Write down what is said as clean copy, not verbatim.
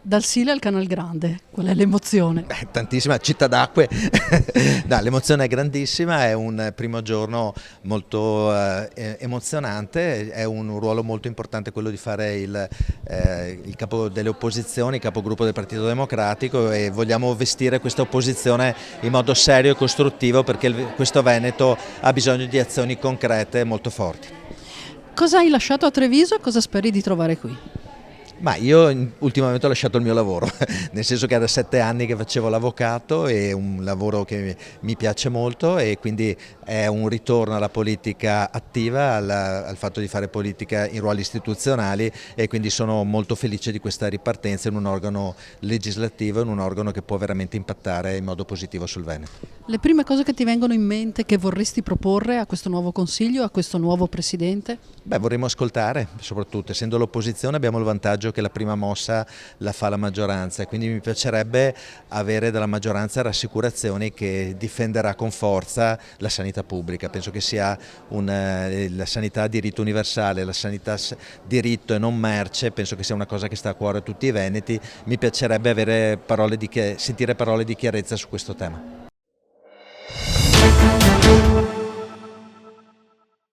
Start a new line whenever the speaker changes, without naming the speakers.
Dal Sile al Canal Grande, qual è l'emozione?
Tantissima, città d'acque. No, l'emozione è grandissima, è un primo giorno molto emozionante, è un ruolo molto importante quello di fare il capo delle opposizioni, il capogruppo del Partito Democratico, e vogliamo vestire questa opposizione in modo serio e costruttivo, perché questo Veneto ha bisogno di azioni concrete molto forti.
Cosa hai lasciato a Treviso e cosa speri di trovare qui?
Ma io ultimamente ho lasciato il mio lavoro, nel senso che era 7 anni che facevo l'avvocato, è un lavoro che mi piace molto, e quindi è un ritorno alla politica attiva, al fatto di fare politica in ruoli istituzionali, e quindi sono molto felice di questa ripartenza in un organo legislativo, in un organo che può veramente impattare in modo positivo sul Veneto.
Le prime cose che ti vengono in mente che vorresti proporre a questo nuovo Consiglio, a questo nuovo Presidente?
Beh, vorremmo ascoltare, soprattutto essendo l'opposizione abbiamo il vantaggio che la prima mossa la fa la maggioranza, e quindi mi piacerebbe avere dalla maggioranza rassicurazioni che difenderà con forza la sanità pubblica. Penso che sia la sanità diritto universale, la sanità diritto e non merce, penso che sia una cosa che sta a cuore a tutti i veneti. Mi piacerebbe sentire parole di chiarezza su questo tema.